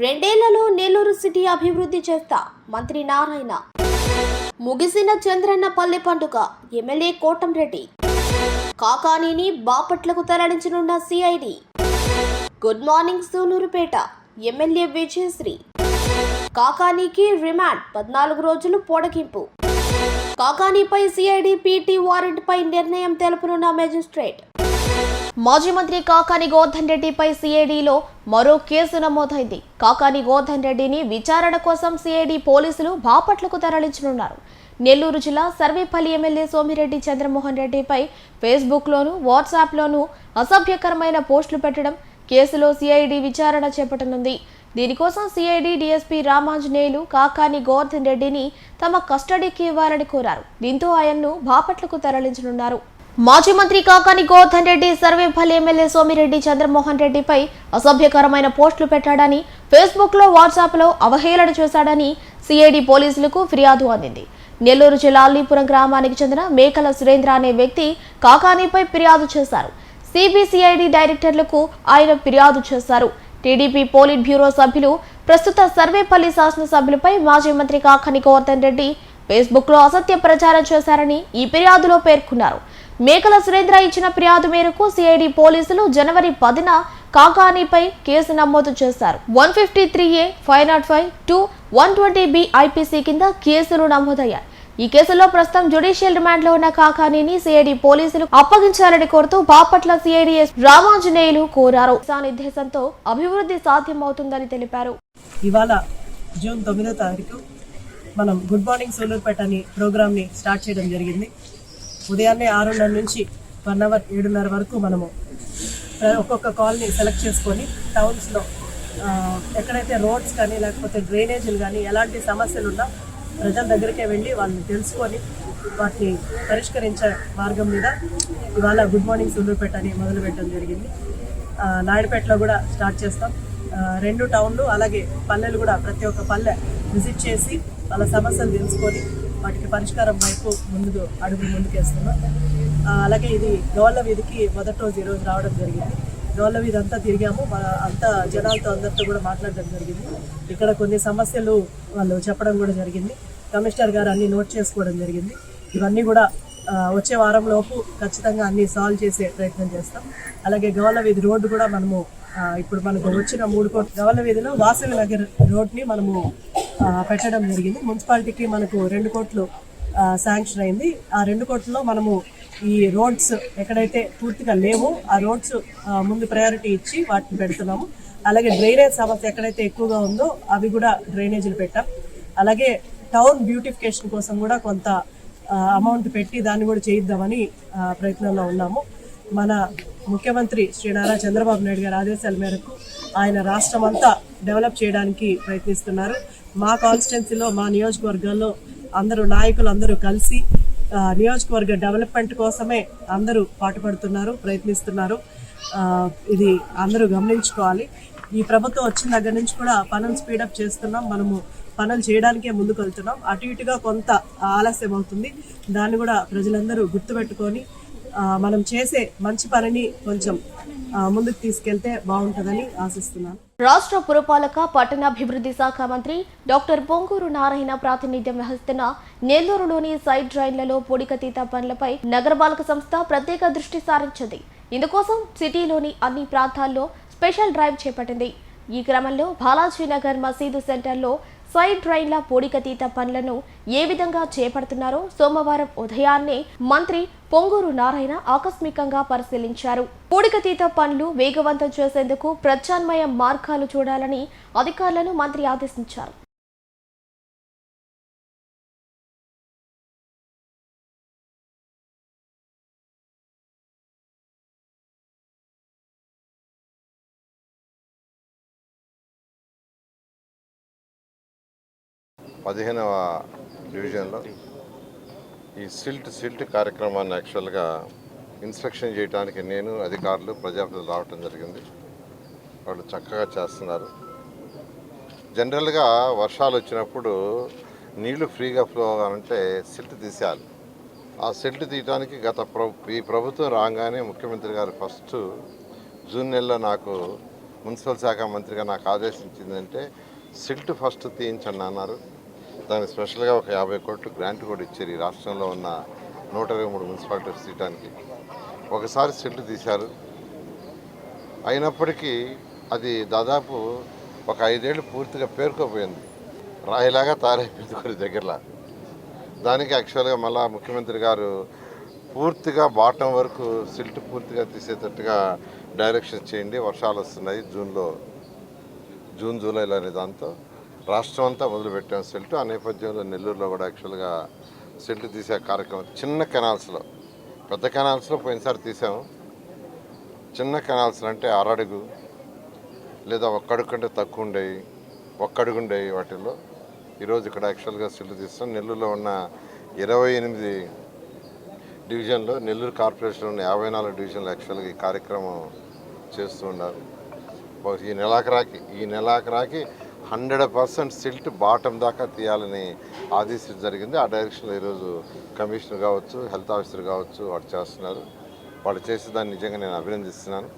రెండేళ్లలో నెల్లూరు సిటీ అభివృద్ధి చేస్తా మంత్రి నారాయణ. ముగిసిన చంద్రన్న పల్లె పండుగ. ఎమ్మెల్యే కోటంరెడ్డి కాకానీని బాపట్లకు తరలించనున్న CID. Good morning Sullurpeta. MLA Vijayasree. కాకానీకి రిమాండ్ 14 రోజులు పొడిగింపు. కాకానీపై సిఐడి పీటీ వారెంట్పై నిర్ణయం తెలుపనున్న మెజిస్ట్రేట్. మాజీ మంత్రి కాకాని గోవర్ధన్ రెడ్డిపై సిఐడిలో మరో కేసు నమోదైంది. కాకాని గోవర్ధన్ రెడ్డిని విచారణ కోసం సిఐడి పోలీసులు బాపట్లకు తరలించనున్నారు. నెల్లూరు జిల్లా సర్వేపల్లి ఎమ్మెల్యే సోమిరెడ్డి చంద్రమోహన్ రెడ్డిపై ఫేస్బుక్లోనూ వాట్సాప్లోనూ అసభ్యకరమైన పోస్టులు పెట్టడం కేసులో సిఐడి విచారణ చేపట్టనుంది. దీనికోసం సిఐడి డీఎస్పీ రామాంజనేయులు కాకాని గోవర్ధన్ రెడ్డిని తమ కస్టడీకి ఇవ్వాలని కోరారు. దీంతో ఆయన్ను బాపట్లకు తరలించనున్నారు. మాజీ మంత్రి కాకాని గోవర్ధన్ రెడ్డి సర్వేపల్లి ఎమ్మెల్యే సోమిరెడ్డి చంద్రమోహన్ రెడ్డిపై అసభ్యకరమైన పోస్టులు పెట్టాడని, ఫేస్బుక్లో వాట్సాప్లో అవహేళన చేశాడని సిఐడి పోలీసులకు ఫిర్యాదు అందింది. నెల్లూరు జిల్లా అల్లీపురం గ్రామానికి చెందిన మేకల సురేంద్ర అనే వ్యక్తి కాకానీపై ఫిర్యాదు చేశారు. సిబిసిఐడి డైరెక్టర్లకు ఆయన ఫిర్యాదు చేశారు. టీడీపీ పోలిట్ బ్యూరో సభ్యులు, ప్రస్తుత సర్వేపల్లి శాసనసభ్యులపై మాజీ మంత్రి కాకాని గోవర్ధన్ రెడ్డి ఫేస్బుక్లో అసత్య ప్రచారం చేశారని ఈ ఫిర్యాదులో పేర్కొన్నారు. మేకల సురేంద్ర ఇచ్చిన ఫిర్యాదు మేరకు సిఐడి పోలీసులు జనవరి 10న కాకానీపై కేసు నమోదు చేశారు. 153A, 505, 2, 120B ఐపీసీ కింద కేసులు నమోదయ్యాయి. ఈ కేసులో ప్రస్తుతం జ్యుడిషియల్ రిమాండ్లో ఉన్న కాకానీని సిఐడి పోలీసులు అప్పగించాలని కోరుతూ బాపట్ల సిఐడి రామాంజనేయులు కోరారు. నిర్దేశంతో అభివృద్ధి సాధ్యమవుతుందని తెలిపారు. ఇవాళ జూన్ 9వ తారీఖు మనం గుడ్ మార్నింగ్ సూలూరుపేట అని ప్రోగ్రామ్ని స్టార్ట్ చేయడం జరిగింది. ఉదయాన్నే 6:30 నుంచి 1 అవర్ 7:30 వరకు మనము ఒక్కొక్క కాలనీ సెలెక్ట్ చేసుకొని టౌన్స్లో ఎక్కడైతే రోడ్స్ కానీ లేకపోతే డ్రైనేజీలు కానీ ఎలాంటి సమస్యలు ఉన్నా ప్రజల దగ్గరికే వెళ్ళి వాళ్ళని తెలుసుకొని వాటిని పరిష్కరించే మార్గం మీద ఇవాళ గుడ్ మార్నింగ్ సూలూరుపేట అని మొదలుపెట్టడం జరిగింది. నాయుడుపేటలో కూడా స్టార్ట్ చేస్తాం. 2 టౌన్లు అలాగే పల్లెలు కూడా ప్రతి ఒక్క పల్లె విజిట్ చేసి వాళ్ళ సమస్యలు తెలుసుకొని వాటికి పరిష్కారం వైపు అడుగులు ముందుకేస్తున్నాం. అలాగే ఇది గోళ్ళ వీధికి మొదటి రోజు ఈరోజు రావడం జరిగింది. గోళ్ళ వీధి అంతా తిరిగాము. అంతా జనాలతో అందరితో కూడా మాట్లాడడం జరిగింది. ఇక్కడ కొన్ని సమస్యలు వాళ్ళు చెప్పడం కూడా జరిగింది. కమిషనర్ గారు అన్ని నోట్ చేసుకోవడం జరిగింది. ఇవన్నీ కూడా వచ్చే వారంలోపు ఖచ్చితంగా అన్ని సాల్వ్ చేసే ప్రయత్నం చేస్తాం. అలాగే గోళ్ళ వీధి రోడ్డు కూడా మనము ఇప్పుడు మనకు వచ్చిన 3 కోట్ల గోళ్ళ వీధిలో వాసవి నగర్ రోడ్ని మనము పెట్టడం జరిగింది. మున్సిపాలిటీకి మనకు 2 కోట్లు శాంక్షన్ అయింది. ఆ 2 కోట్లలో మనము ఈ రోడ్స్ ఎక్కడైతే పూర్తిగా లేవో ఆ రోడ్స్ ముందు ప్రయారిటీ ఇచ్చి వాటిని పెడుతున్నాము. అలాగే డ్రైనేజ్ సమస్య ఎక్కడైతే ఎక్కువగా ఉందో అవి కూడా డ్రైనేజీలు పెట్టాం. అలాగే టౌన్ బ్యూటిఫికేషన్ కోసం కూడా కొంత అమౌంట్ పెట్టి దాన్ని కూడా చేయిద్దామని ప్రయత్నంలో ఉన్నాము. మన ముఖ్యమంత్రి శ్రీ నారా చంద్రబాబు నాయుడు గారి ఆదేశాల మేరకు ఆయన రాష్ట్రం అంతా డెవలప్ చేయడానికి ప్రయత్నిస్తున్నారు. మా కాన్స్టిట్యున్సీలో మా నియోజకవర్గాల్లో అందరూ నాయకులు అందరూ కలిసి నియోజకవర్గ డెవలప్మెంట్ కోసమే అందరూ పాటుపడుతున్నారు, ప్రయత్నిస్తున్నారు. ఇది అందరూ గమనించుకోవాలి. ఈ ప్రభుత్వం వచ్చిన దగ్గర నుంచి కూడా పనులు స్పీడప్ చేస్తున్నాం. మనము పనులు చేయడానికే ముందుకు వెళ్తున్నాం. అటు ఇటుగా కొంత ఆలస్యం అవుతుంది. దాన్ని కూడా ప్రజలందరూ గుర్తుపెట్టుకొని మనం చేసే మంచి పనిని కొంచెం ముందుకు తీసుకెళ్తే బాగుంటుందని ఆశిస్తున్నాను. రాష్ట్ర పురపాలక పట్టణాభివృద్ధి శాఖ మంత్రి డాక్టర్ పొంగూరు నారాయణ ప్రాతినిధ్యం వహిస్తున్న నెల్లూరులోని సైడ్ డ్రైన్లలో పూడికతీత పనులపై నగరపాలక సంస్థ ప్రత్యేక దృష్టి సారించింది. ఇందుకోసం సిటీలోని అన్ని ప్రాంతాల్లో స్పెషల్ డ్రైవ్ చేపట్టింది. ఈ క్రమంలో బాలాజీనగర్ మసీదు సెంటర్లో సైడ్ డ్రైన్ల పూడికతీత పనులను ఏ విధంగా చేపడుతున్నారో సోమవారం ఉదయాన్నే మంత్రి పొంగూరు నారాయణ ఆకస్మికంగా పరిశీలించారు. పూడికతీత పనులు వేగవంతం చేసేందుకు ప్రత్యామ్నాయ మార్గాలు చూడాలని అధికారులను మంత్రి ఆదేశించారు. పదిహేనవ డివిజన్లో ఈ సిల్ట్ కార్యక్రమాన్ని యాక్చువల్గా ఇన్స్పెక్షన్ చేయడానికి నేను అధికారులు ప్రజాప్రతినిధులు రావటం జరిగింది. వాళ్ళు చక్కగా చేస్తున్నారు. జనరల్గా వర్షాలు వచ్చినప్పుడు నీళ్లు ఫ్రీగా ఫ్లో అవ్వాలంటే సిల్ట్ తీసేయాలి. ఆ సిల్ట్ తీయడానికి ఈ ప్రభుత్వం రాగానే ముఖ్యమంత్రి గారు ఫస్ట్ జూన్ నెలలో నాకు మున్సిపల్ శాఖ మంత్రిగా నాకు ఆదేశించిందంటే సిల్ట్ ఫస్ట్ తీయించండి అన్నారు. దానికి స్పెషల్గా ఒక 50 కోట్లు గ్రాంట్ కూడా ఇచ్చారు ఈ రాష్ట్రంలో ఉన్న 123 మున్సిపాలిటీస్ తీయడానికి. ఒకసారి సిల్ట్ తీశారు. అయినప్పటికీ అది దాదాపు ఒక 5 ఏళ్ళు పూర్తిగా పేరుకోపోయింది, రాయిలాగా తయారైపోయింది కొన్ని దగ్గరలో. దానికి యాక్చువల్గా మళ్ళా ముఖ్యమంత్రి గారు పూర్తిగా బాటం వరకు సిల్ట్ పూర్తిగా తీసేటట్టుగా డైరెక్షన్ చేయండి, వర్షాలు వస్తున్నాయి జూన్ జూలైలో అనే దాంతో రాష్ట్రం అంతా మొదలుపెట్టాం సిల్ట్. ఆ నేపథ్యంలో నెల్లూరులో కూడా యాక్చువల్గా సిల్ట్ తీసే కార్యక్రమం చిన్న కెనాల్స్లో, పెద్ద కెనాల్స్లో పోయినసారి తీసాము. చిన్న కెనాల్స్లో అంటే అరడుగు లేదా ఒక్కడుగు కంటే తక్కువ ఉండేవి, ఒక్కడుగు ఉండేవి వాటిల్లో ఈరోజు ఇక్కడ యాక్చువల్గా సిల్ట్ తీస్తాం. నెల్లూరులో ఉన్న 28 డివిజన్లో, నెల్లూరు కార్పొరేషన్లో ఉన్న 54 డివిజన్లు యాక్చువల్గా ఈ కార్యక్రమం చేస్తూ ఉన్నారు. ఈ నెలాఖరాకి 100% సిల్ట్ బాటం దాకా తీయాలని ఆదేశించడం జరిగింది. ఆ డైరెక్షన్లో ఈరోజు కమిషనర్ కావచ్చు, హెల్త్ ఆఫీసర్ కావచ్చు వాడు చేస్తున్నారు. వాళ్ళు చేసి దాన్ని నిజంగా నేను అభినందిస్తున్నాను.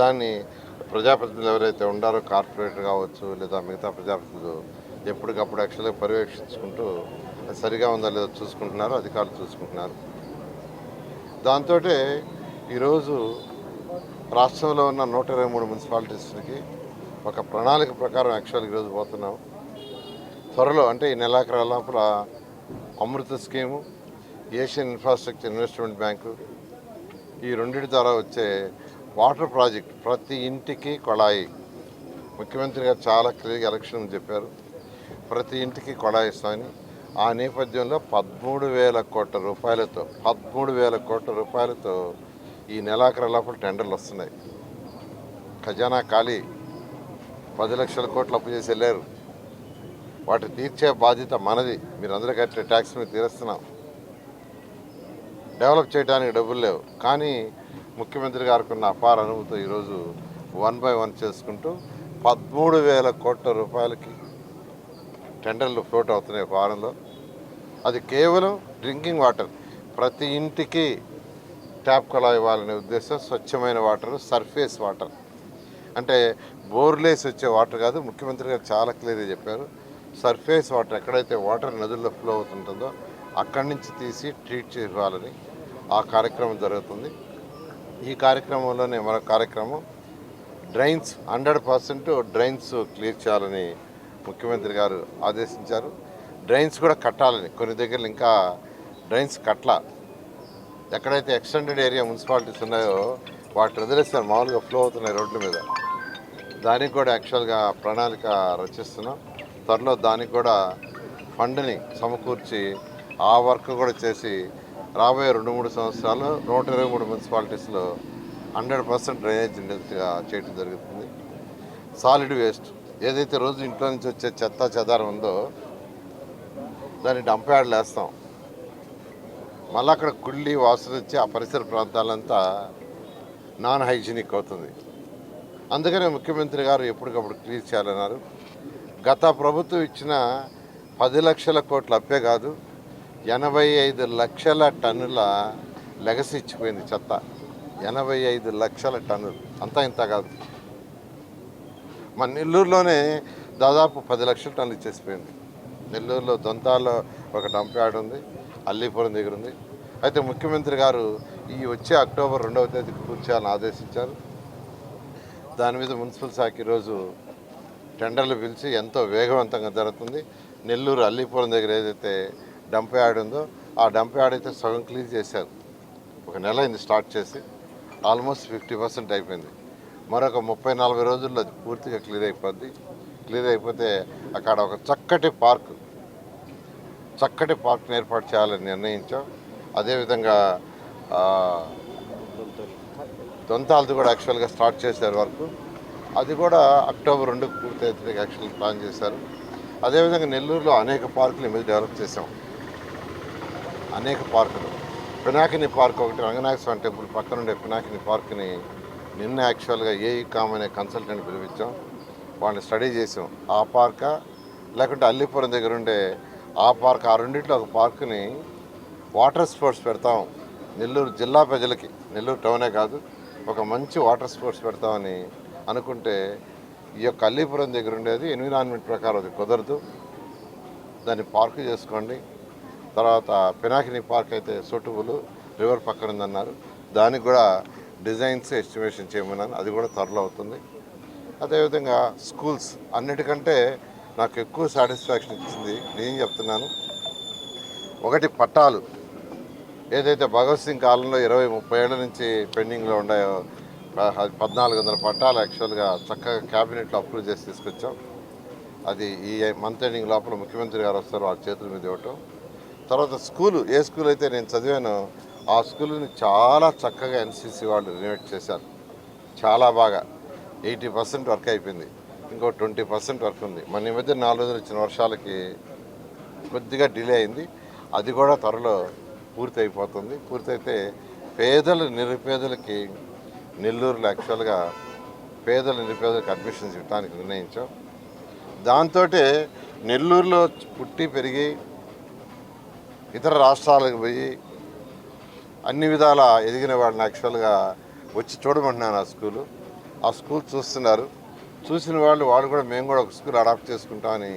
దాన్ని ప్రజాప్రతినిధులు ఎవరైతే ఉండారో, కార్పొరేటర్ కావచ్చు లేదా మిగతా ప్రజాప్రతినిధులు ఎప్పటికప్పుడు యాక్చువల్గా పర్యవేక్షించుకుంటూ అది సరిగా ఉందా లేదో చూసుకుంటున్నారు, అధికారులు చూసుకుంటున్నారు. దాంతో ఈరోజు రాష్ట్రంలో ఉన్న 123 మున్సిపాలిటీస్కి ఒక ప్రణాళిక ప్రకారం యాక్చువల్గా ఈరోజు పోతున్నాం. త్వరలో అంటే ఈ నెలాఖరు లోపల Amrutha scheme, Asian infrastructure investment bank, ఈ రెండింటి ద్వారా వచ్చే వాటర్ ప్రాజెక్ట్ ప్రతి ఇంటికి కొళాయి. ముఖ్యమంత్రి గారు చాలా క్లియర్గా ఎలక్షన్ చెప్పారు, ప్రతి ఇంటికి కొళాయి ఇస్తామని. ఆ నేపథ్యంలో 13,000 కోట్ల రూపాయలతో ఈ నెలాఖరు లోపల టెండర్లు వస్తున్నాయి. ఖజానా ఖాళీ, 10 లక్షల కోట్లు అప్పు చేసి వెళ్ళారు. వాటి తీర్చే బాధ్యత మనది. మీరందరూ కట్టే ట్యాక్స్ మీద తీరుస్తున్నాం. డెవలప్ చేయడానికి డబ్బులు లేవు, కానీ ముఖ్యమంత్రి గారికి ఉన్న అపార అనుభూతితో ఈరోజు 1 by 1 చేసుకుంటూ 13,000 కోట్ల రూపాయలకి టెండర్లు ఫ్లోట్ అవుతున్నాయి వారంలో. అది కేవలం డ్రింకింగ్ వాటర్, ప్రతి ఇంటికి ట్యాప్ కొలా ఇవ్వాలనే ఉద్దేశం. స్వచ్ఛమైన వాటర్, సర్ఫేస్ వాటర్ అంటే బోర్లేసి వచ్చే వాటర్ కాదు. ముఖ్యమంత్రి గారు చాలా క్లియర్గా చెప్పారు, సర్ఫేస్ వాటర్ ఎక్కడైతే వాటర్ నదుల్లో ఫ్లో అవుతుంటుందో అక్కడి నుంచి తీసి ట్రీట్ చేయాలని ఆ కార్యక్రమం జరుగుతుంది. ఈ కార్యక్రమంలోనే మరొక కార్యక్రమం డ్రైన్స్, 100% డ్రైన్స్ క్లియర్ చేయాలని ముఖ్యమంత్రి గారు ఆదేశించారు. డ్రైన్స్ కూడా కట్టాలని, కొన్ని దగ్గరలు ఇంకా డ్రైన్స్ కట్ల. ఎక్కడైతే ఎక్స్టెండెడ్ ఏరియా మున్సిపాలిటీస్ ఉన్నాయో వాటి వదిలేస్తారు, మామూలుగా ఫ్లో అవుతున్నాయి రోడ్ల మీద. దానికి కూడా యాక్చువల్గా ప్రణాళిక రచిస్తున్నాం. త్వరలో దానికి కూడా ఫండ్ని సమకూర్చి ఆ వర్క్ కూడా చేసి రాబోయే 2-3 సంవత్సరాలు 123 మున్సిపాలిటీస్లో 100% డ్రైనేజ్ ఇండస్ట్రీగా చేయడం జరుగుతుంది. సాలిడ్ వేస్ట్ ఏదైతే రోజు ఇంట్లో నుంచి వచ్చే చెత్త చెదారం ఉందో దాన్ని డంప్ యార్డ్లు వేస్తాం. మళ్ళీ అక్కడ కుళ్ళి వాసన వచ్చి ఆ పరిసర ప్రాంతాలంతా నాన్ హైజీనిక్ అవుతుంది. అందుకనే ముఖ్యమంత్రి గారు ఎప్పటికప్పుడు క్లియర్ చేయాలన్నారు. గత ప్రభుత్వం ఇచ్చిన 10 లక్షల కోట్ల అప్పే కాదు, 85 లక్షల టన్నుల లెగసీ ఇచ్చిపోయింది చెత్త. 85 లక్షల టన్నులు, అంతా ఇంత కాదు. మన నెల్లూరులోనే దాదాపు 10 లక్షల టన్నులు ఇచ్చేసిపోయింది. నెల్లూరులో దొంతాల్లో ఒక డంప్ యార్డ్ ఉంది, అల్లీపురం దగ్గర ఉంది. అయితే ముఖ్యమంత్రి గారు ఈ వచ్చే అక్టోబర్ 2వ తేదీకి పూర్తి చేయాలని ఆదేశించారు. దాని మీద మున్సిపల్ శాఖ ఈరోజు టెండర్లు పిలిచి ఎంతో వేగవంతంగా జరుగుతుంది. నెల్లూరు అల్లీపురం దగ్గర ఏదైతే డంప్ యార్డ్ ఉందో ఆ డంప్ యార్డ్ అయితే సగం క్లీన్ చేశారు. ఒక నెల అయింది స్టార్ట్ చేసి, ఆల్మోస్ట్ 50% అయిపోయింది. మరొక 30-40 రోజుల్లో అది పూర్తిగా క్లియర్ అయిపోద్ది. క్లియర్ అయిపోతే అక్కడ ఒక చక్కటి పార్క్ని ఏర్పాటు చేయాలని నిర్ణయించాం. అదేవిధంగా దొంతాలది కూడా యాక్చువల్గా స్టార్ట్ చేశారు వర్క్. అది కూడా అక్టోబర్ 2కి పూర్తయితే యాక్చువల్గా ప్లాన్ చేశారు. అదేవిధంగా నెల్లూరులో అనేక పార్కులు మీద డెవలప్ చేసాం. అనేక పార్కులు, పినాకిని పార్క్ ఒకటి, రంగనాథ స్వామి టెంపుల్ పక్కన ఉండే పినాకిని పార్క్ని నిన్న యాక్చువల్గా ఏఈకామ్ అనే కన్సల్టెంట్ పిలిపించాం. వాళ్ళని స్టడీ చేసాం. ఆ పార్కా లేకుంటే అల్లీపురం దగ్గర ఉండే ఆ పార్క్, ఆ రెండింటిలో ఒక పార్కుని వాటర్ స్పోర్ట్స్ పెడతాం. నెల్లూరు జిల్లా ప్రజలకి, నెల్లూరు టౌనే కాదు, ఒక మంచి వాటర్ స్పోర్ట్స్ పెడతామని అనుకుంటే ఈ యొక్క అల్లీపురం దగ్గర ఉండేది ఎన్విరాన్మెంట్ ప్రకారం అది కుదరదు, దాన్ని పార్క్ చేసుకోండి. తర్వాత పినాకిని పార్క్ అయితే సూటబుల్, రివర్ పక్కన ఉందన్నారు, దానికి కూడా డిజైన్స్ ఎస్టిమేషన్ చేయమన్నాను, అది కూడా త్వరలో అవుతుంది. అదేవిధంగా స్కూల్స్ అన్నిటికంటే నాకు ఎక్కువ సాటిస్ఫాక్షన్ ఇచ్చింది నేను చెప్తున్నాను. ఒకటి పట్టాలు, ఏదైతే భగత్ సింగ్ కాలంలో 20-30 ఏళ్ల నుంచి పెండింగ్లో ఉన్నాయో 1400 పట్టాలు యాక్చువల్గా చక్కగా క్యాబినెట్లో అప్రూవ్ చేసి తీసుకొచ్చాం. అది ఈ మంత్ ఎండింగ్ లోపల ముఖ్యమంత్రి గారు వస్తారు, వాళ్ళ చేతుల మీద ఇవ్వటం. తర్వాత స్కూలు, ఏ స్కూల్ అయితే నేను చదివానో ఆ స్కూల్ని చాలా చక్కగా ఎన్సీసీ వాళ్ళు రినోవేట్ చేశారు. చాలా బాగా 80% వర్క్ అయిపోయింది, ఇంకో 20% వర్క్ ఉంది. మన ఈ మధ్య 4 రోజులు ఇచ్చిన వర్షాలకి కొద్దిగా డిలే అయింది, అది కూడా త్వరలో పూర్తి అయిపోతుంది. పూర్తయితే నిరుపేదలకి నెల్లూరులో యాక్చువల్గా నిరుపేదలకు అడ్మిషన్స్ ఇవ్వడానికి నిర్ణయించాం. దాంతో నెల్లూరులో పుట్టి పెరిగి ఇతర రాష్ట్రాలకు పోయి అన్ని విధాల ఎదిగిన వాళ్ళని యాక్చువల్గా వచ్చి చూడమంటున్నాను. ఆ స్కూల్ చూస్తున్నారు, చూసిన వాళ్ళు కూడా మేము కూడా ఒక స్కూల్ అడాప్ట్ చేసుకుంటామని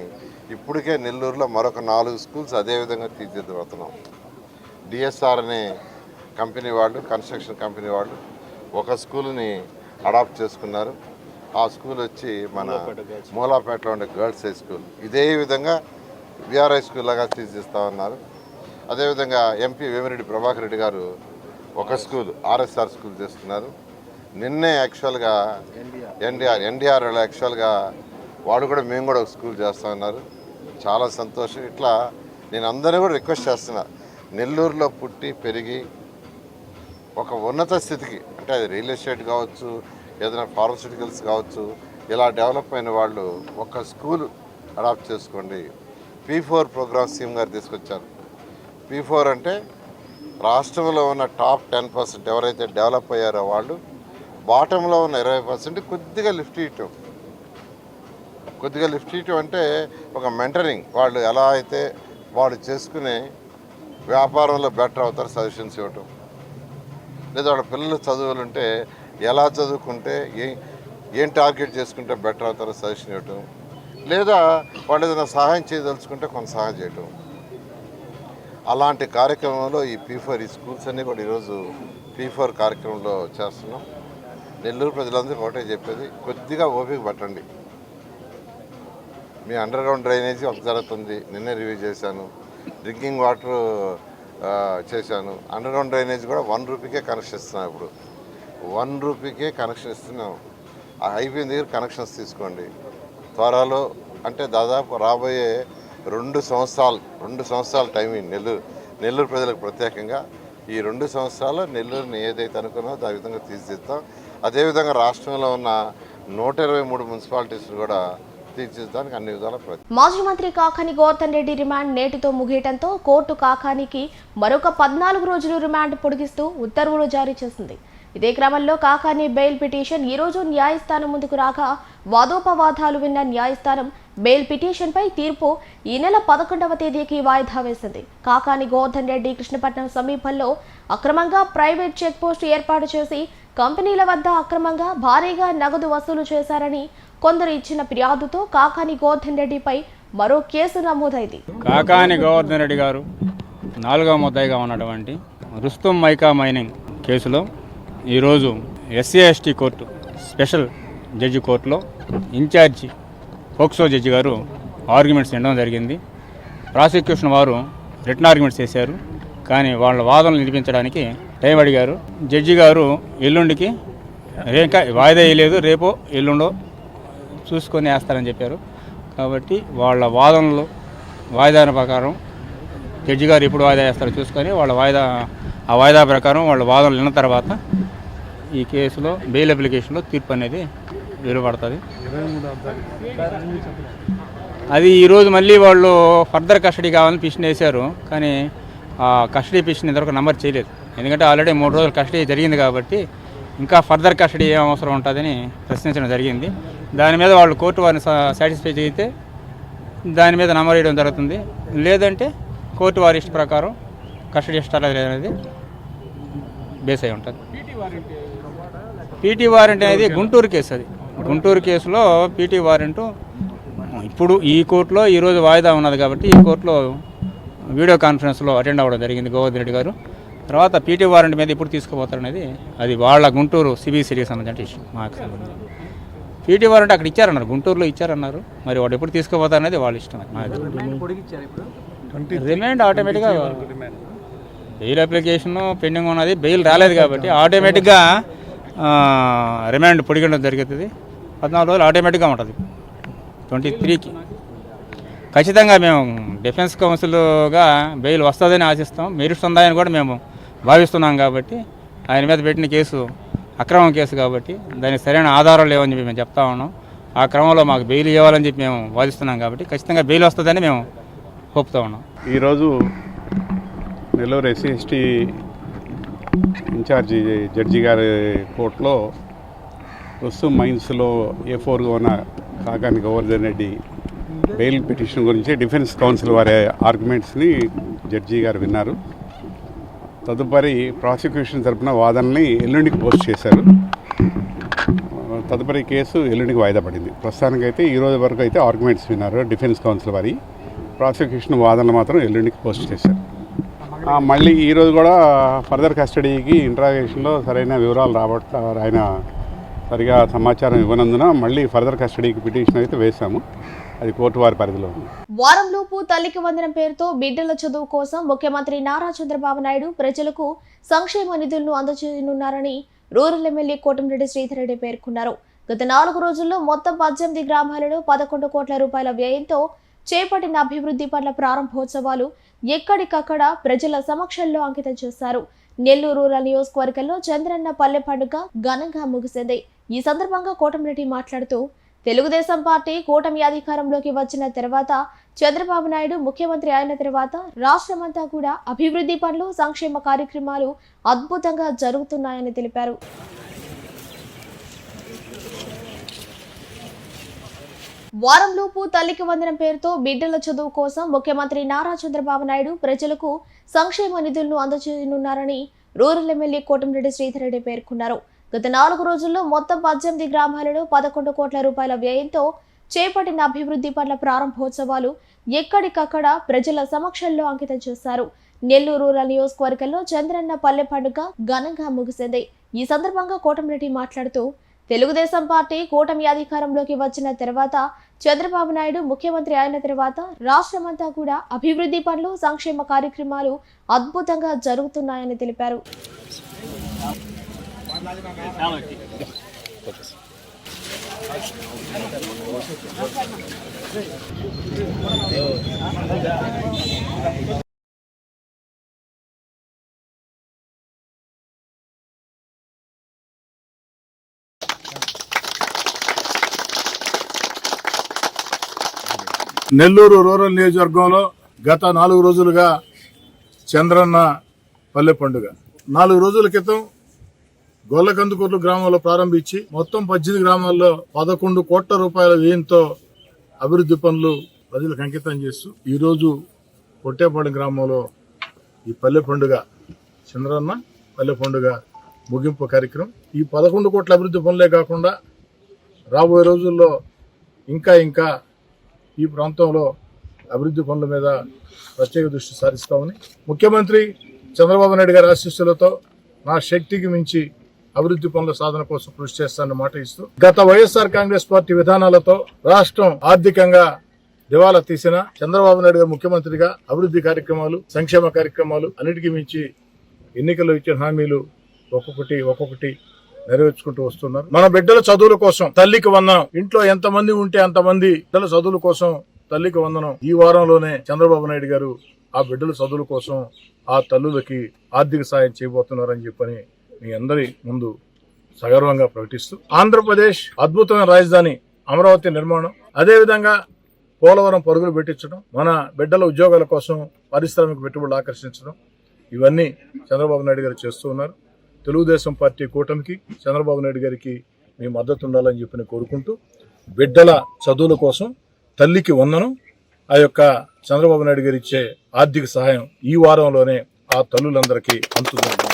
ఇప్పటికే నెల్లూరులో మరొక 4 స్కూల్స్ అదేవిధంగా తీర్చిదిద్దుతున్నాం. డిఎస్ఆర్ అనే కంపెనీ వాళ్ళు, కన్స్ట్రక్షన్ కంపెనీ వాళ్ళు ఒక స్కూల్ని అడాప్ట్ చేసుకున్నారు. ఆ స్కూల్ వచ్చి మన మూలాపేటలో ఉండే గర్ల్స్ హై స్కూల్, ఇదే విధంగా విఆర్ఐ స్కూల్ లాగా తీర్చిదిస్తామన్నారు. అదేవిధంగా ఎంపీ వేమిరెడ్డి ప్రభాకర్ రెడ్డి గారు ఒక స్కూల్ ఆర్ఎస్ఆర్ స్కూల్ చేస్తున్నారు. నిన్నే యాక్చువల్గా ఎన్డీఆర్ యాక్చువల్గా వాడు కూడా మేము కూడా ఒక స్కూల్ చేస్తామన్నారు. చాలా సంతోషం. ఇట్లా నేను అందరినీ కూడా రిక్వెస్ట్ చేస్తున్నా, నెల్లూరులో పుట్టి పెరిగి ఒక ఉన్నత స్థితికి, అంటే అది రియల్ ఎస్టేట్ కావచ్చు, ఏదైనా ఫార్మస్యూటికల్స్ కావచ్చు, ఇలా డెవలప్ అయిన వాళ్ళు ఒక స్కూల్ అడాప్ట్ చేసుకోండి. P4 ప్రోగ్రామ్ సీఎం గారు తీసుకొచ్చారు. P4 అంటే రాష్ట్రంలో ఉన్న టాప్ 10% ఎవరైతే డెవలప్ అయ్యారో వాళ్ళు, బాటంలో ఉన్న 20% కొద్దిగా లిఫ్ట్ ఇవ్వటం అంటే ఒక మెంటరింగ్, వాళ్ళు ఎలా అయితే వాళ్ళు చేసుకునే వ్యాపారంలో బెటర్ అవుతారు సజెషన్స్ ఇవ్వటం. లేదా వాళ్ళ పిల్లలు చదువులు ఉంటే ఎలా చదువుకుంటే ఏం టార్గెట్ చేసుకుంటే బెటర్ అవుతారో సజెషన్ ఇవ్వటం. లేదా వాళ్ళు ఏదైనా సహాయం చేయదలుచుకుంటే కొంత సహాయం చేయటం. అలాంటి కార్యక్రమంలో ఈ P4 ఈ స్కూల్స్ అన్నీ కూడా ఈరోజు P4 కార్యక్రమంలో చేస్తున్నాం. నెల్లూరు ప్రజలందరికీ ఒకటే చెప్పేది, కొద్దిగా ఓపిక పట్టండి. మీ అండర్ గ్రౌండ్ డ్రైనేజీ ఒక జరుగుతుంది, నిన్నే రివ్యూ చేశాను. డ్రింకింగ్ వాటర్ చేశాను. అండర్ గ్రౌండ్ డ్రైనేజ్ కూడా 1 రూపీకే కనెక్షన్ ఇస్తున్నాం. ఇప్పుడు 1 రూపీకే కనెక్షన్ ఇస్తున్నాం. అయిపోయిన దగ్గర కనెక్షన్స్ తీసుకోండి త్వరలో. అంటే దాదాపు రాబోయే 2 సంవత్సరాల టైం నెల్లూరు ప్రజలకు ప్రత్యేకంగా. ఈ 2 సంవత్సరాలు నెల్లూరుని ఏదైతే అనుకున్నామో దాని విధంగా తీర్చిదిద్దాం. అదేవిధంగా రాష్ట్రంలో ఉన్న 123 మున్సిపాలిటీస్ కూడా తీర్చిదిద్దడానికి అన్ని విధాల మాజీ మంత్రి కాకాని గోవర్ధన్ రెడ్డి రిమాండ్ నేటితో ముగియటంతో కోర్టు కాకానికి మరొక 14 రోజులు రిమాండ్ పొడిగిస్తూ ఉత్తర్వులు జారీ చేసింది. ఇదే క్రమంలో కాకాని బెయిల్ పిటిషన్ ఈ రోజు న్యాయస్థానం ముందుకు రాగా వాదోపవాదాలు విన్న న్యాయస్థానం బెయిల్ పిటిషన్పై తీర్పు ఈ నెల 11వ తేదీకి వాయిదా వేసింది. కాకాని గోవర్ధన్ రెడ్డి కృష్ణపట్నం సమీపంలో అక్రమంగా ప్రైవేట్ చెక్ పోస్ట్ ఏర్పాటు చేసి కంపెనీల వద్ద అక్రమంగా భారీగా నగదు వసూలు చేశారని కొందరు ఇచ్చిన ఫిర్యాదుతో కాకాని గోవర్ధన్ రెడ్డిపై మరో కేసు నమోదైంది. కాకాని గోవర్ధన్ రెడ్డి గారు 4వ ముద్దాయిగా ఉన్నటువంటి రుస్తుం మైకా మైనింగ్ కేసులో ఈరోజు SC/ST కోర్టు స్పెషల్ జడ్జి కోర్టులో ఇన్ఛార్జి పోక్సో జడ్జి గారు ఆర్గ్యుమెంట్స్ వినడం జరిగింది. ప్రాసిక్యూషన్ వారు రిటర్న్ ఆర్గ్యుమెంట్స్ చేశారు, కానీ వాళ్ళ వాదనలు నిలిపించడానికి టైం అడిగారు. జడ్జి గారు ఎల్లుండికి ఇంకా వాయిదా వేయలేదు, రేపో ఎల్లుండో చూసుకొని వేస్తారని చెప్పారు. కాబట్టి వాళ్ళ వాదనలు వాయిదా ప్రకారం జడ్జి గారు ఎప్పుడు వాయిదా వేస్తారో చూసుకొని ఆ వాయిదా ప్రకారం వాళ్ళ వాదనలు విన్న తర్వాత ఈ కేసులో బెయిల్ అప్లికేషన్లో తీర్పు అనేది వెలువడుతుంది. అది ఈరోజు మళ్ళీ వాళ్ళు ఫర్దర్ కస్టడీ కావాలని పిటిషన్ వేశారు, కానీ ఆ కస్టడీ పిటిషన్ ఇంతవరకు నమోదు చేయలేదు. ఎందుకంటే ఆల్రెడీ 3 రోజులు కస్టడీ జరిగింది కాబట్టి ఇంకా ఫర్దర్ కస్టడీ ఏం అవసరం ఉంటుందని ప్రశ్నించడం జరిగింది. దాని మీద వాళ్ళు కోర్టు వారిని సాటిస్ఫై చేయితే దాని మీద నమోదు చేయడం జరుగుతుంది. లేదంటే కోర్టు వారి ఇష్ట ప్రకారం కస్టడీ ఇష్టాలు అనేది బేస్ అయి ఉంటుంది. పీటీ వారెంట్ అనేది గుంటూరు కేసు, అది గుంటూరు కేసులో పీటీ వారెంటు ఇప్పుడు ఈ కోర్టులో ఈరోజు వాయిదా ఉన్నది కాబట్టి ఈ కోర్టులో వీడియో కాన్ఫరెన్స్లో అటెండ్ అవ్వడం జరిగింది గోవర్ధన్ రెడ్డి గారు. తర్వాత పీటీ వారెంట్ మీద ఎప్పుడు తీసుకుపోతారనేది అది వాళ్ళ గుంటూరు సిబిసిటీకి సంబంధించిన ఇష్యూ. మాకు సంబంధించి పీటీ వారెంట్ అక్కడ ఇచ్చారన్నారు, గుంటూరులో ఇచ్చారన్నారు. మరి వాడు ఎప్పుడు తీసుకుపోతారనేది వాళ్ళ ఇష్టం. రిమైండ్ ఆటోమేటిక్గా బెయిల్ అప్లికేషన్ పెండింగ్ ఉన్నది, బెయిల్ రాలేదు కాబట్టి ఆటోమేటిక్గా రిమాండ్ పొడిగడం జరుగుతుంది. 14 రోజులు ఆటోమేటిక్గా ఉంటుంది. 23కి ఖచ్చితంగా మేము డిఫెన్స్ కౌన్సిల్గా బెయిల్ వస్తుందని ఆశిస్తాం. మెరిట్స్ ఉందని కూడా మేము భావిస్తున్నాం. కాబట్టి ఆయన మీద పెట్టిన కేసు అక్రమం కేసు కాబట్టి దానికి సరైన ఆధారాలు లేవని చెప్పి మేము చెప్తా ఉన్నాం. ఆ క్రమంలో మాకు బెయిల్ ఇవ్వాలని చెప్పి మేము వాదిస్తున్నాం. కాబట్టి ఖచ్చితంగా బెయిల్ వస్తుందని మేము ఒప్పుతూ ఉన్నాం. ఈరోజు Nellore SC ST incharge judge గారి కోర్టులో రుస్తుం మైన్స్లో A4గా ఉన్న కాకాని గోవర్ధన్ రెడ్డి బెయిల్ పిటిషన్ గురించి డిఫెన్స్ కౌన్సిల్ వారి ఆర్గ్యుమెంట్స్ని జడ్జి గారు విన్నారు. తదుపరి ప్రాసిక్యూషన్ తరపున వాదనని ఎల్లుండికి పోస్ట్ చేశారు. తదుపరి కేసు ఎల్లుండికి వాయిదా పడింది. ప్రస్తుతానికైతే ఈరోజు వరకు అయితే ఆర్గ్యుమెంట్స్ విన్నారు డిఫెన్స్ కౌన్సిల్ వారి. ప్రాసిక్యూషన్ వాదనలు మాత్రం ఎల్లుండికి పోస్ట్ చేశారు. మళ్ళీ ఈరోజు కూడా ఫర్దర్ కస్టడీకి ఇంట్రాగేషన్లో సరైన వివరాలు ఆయన సరిగా సమాచారం ఇవ్వనందున మళ్ళీ ఫర్దర్ కస్టడీకి పిటిషన్ అయితే వేశాము. అది కోర్టు వారి పరిధిలో ఉంది. వారంలోపు తల్లికి వందనం పేరుతో బిడ్డల చదువు కోసం ముఖ్యమంత్రి నారా చంద్రబాబు నాయుడు ప్రజలకు సంక్షేమ నిధులను అందజేయనున్నారని రూరల్ ఎమ్మెల్యే కోటంరెడ్డి శ్రీధర్ రెడ్డి పేర్కొన్నారు. గత 4 రోజుల్లో మొత్తం 18 గ్రామాలలో 11 కోట్ల రూపాయల వ్యయంతో చేపట్టిన అభివృద్ధి పనుల ప్రారంభోత్సవాలు ఎక్కడికక్కడ ప్రజల సమక్షంలో అంకితం చేశారు. నెల్లూరు రూరల్ నియోజకవర్గంలో చంద్రన్న పల్లె పండుగ ఘనంగా ముగిసింది. ఈ సందర్భంగా కోటంరెడ్డి మాట్లాడుతూ తెలుగుదేశం పార్టీ కూటమి అధికారంలోకి వచ్చిన తర్వాత చంద్రబాబు నాయుడు ముఖ్యమంత్రి అయిన తర్వాత రాష్ట్రమంతా కూడా అభివృద్ధి పనులు సంక్షేమ కార్యక్రమాలు అద్భుతంగా జరుగుతున్నాయని తెలిపారు. వారంలోపు తల్లికి వందనం పేరుతో బిడ్డల చదువు కోసం ముఖ్యమంత్రి నారా చంద్రబాబు నాయుడు ప్రజలకు సంక్షేమ నిధులను అందజేయనున్నారని రూరల్ ఎమ్మెల్యే కోటంరెడ్డి శ్రీధర్ రెడ్డి పేర్కొన్నారు. గత 4 రోజుల్లో మొత్తం 18 గ్రామాలలో 11 కోట్ల రూపాయల వ్యయంతో చేపట్టిన అభివృద్ధి పనుల ప్రారంభోత్సవాలు ఎక్కడికక్కడ ప్రజల సమక్షంలో అంకితం చేశారు. నెల్లూరు రూరల్ నియోజకవర్గంలో చంద్రన్న పల్లె పండుగ ఘనంగా ముగిసింది. ఈ సందర్భంగా కోటంరెడ్డి మాట్లాడుతూ తెలుగుదేశం పార్టీ కూటమి అధికారంలోకి వచ్చిన తర్వాత చంద్రబాబు నాయుడు ముఖ్యమంత్రి అయిన తర్వాత రాష్ట్రమంతా కూడా అభివృద్ధి పనులు సంక్షేమ కార్యక్రమాలు అద్భుతంగా జరుగుతున్నాయని తెలిపారు. నెల్లూరు రూరల్ నియోజకవర్గంలో గత 4 రోజులుగా చంద్రన్న పల్లె పండుగ 4 రోజుల క్రితం గొల్లకందుకూరు గ్రామంలో ప్రారంభించి మొత్తం 18 గ్రామాల్లో 11 కోట్ల రూపాయల వ్యయంతో అభివృద్ధి పనులు ప్రజలకు అంకితం చేస్తూ ఈరోజు పొట్టేపాలెం గ్రామంలో ఈ పల్లె పండుగ చంద్రన్న పల్లె పండుగ ముగింపు కార్యక్రమం. ఈ 11 కోట్ల అభివృద్ధి పనులే కాకుండా రాబోయే రోజుల్లో ఇంకా ఈ ప్రాంతంలో అభివృద్ధి పనుల మీద ప్రత్యేక దృష్టి సారిస్తామని ముఖ్యమంత్రి చంద్రబాబు నాయుడు గారి ఆశీస్సులతో నా శక్తికి మించి అభివృద్ధి పనుల సాధన కోసం కృషి చేస్తానని మాట ఇస్తూ గత వైఎస్ఆర్ కాంగ్రెస్ పార్టీ విధానాలతో రాష్ట్రం ఆర్థికంగా దివాలా తీసిన చంద్రబాబు నాయుడు గారు ముఖ్యమంత్రిగా అభివృద్ధి కార్యక్రమాలు సంక్షేమ కార్యక్రమాలు అన్నిటికీ మించి ఎన్నికల్లో ఇచ్చిన హామీలు ఒక్కొక్కటి నెరవేర్చుకుంటూ వస్తున్నారు. మన బిడ్డల చదువుల కోసం తల్లికి వందనం. ఇంట్లో ఎంతమంది ఉంటే అంతమంది బిడ్డల చదువుల కోసం తల్లికి వందనం. ఈ వారంలోనే చంద్రబాబు నాయుడు గారు ఆ బిడ్డల చదువుల కోసం ఆ తల్లులకి ఆర్థిక సాయం చేయబోతున్నారని చెప్పని మీ అందరి ముందు సగర్వంగా ప్రకటిస్తూ ఆంధ్రప్రదేశ్ అద్భుతమైన రాజధాని అమరావతి నిర్మాణం, అదేవిధంగా పోలవరం పరుగులు పెట్టించడం, మన బిడ్డల ఉద్యోగాల కోసం పారిశ్రామిక పెట్టుబడులు ఆకర్షించడం, ఇవన్నీ చంద్రబాబు నాయుడు గారు చేస్తూ ఉన్నారు. తెలుగుదేశం పార్టీ కూటమికి చంద్రబాబు నాయుడు గారికి మీ మద్దతు ఉండాలని చెప్పి కోరుకుంటూ బిడ్డల చదువుల కోసం తల్లికి వందనం. ఆ యొక్క చంద్రబాబు నాయుడు గారు ఇచ్చే ఆర్థిక సహాయం ఈ వారంలోనే ఆ తల్లులందరికీ అందుతుంది.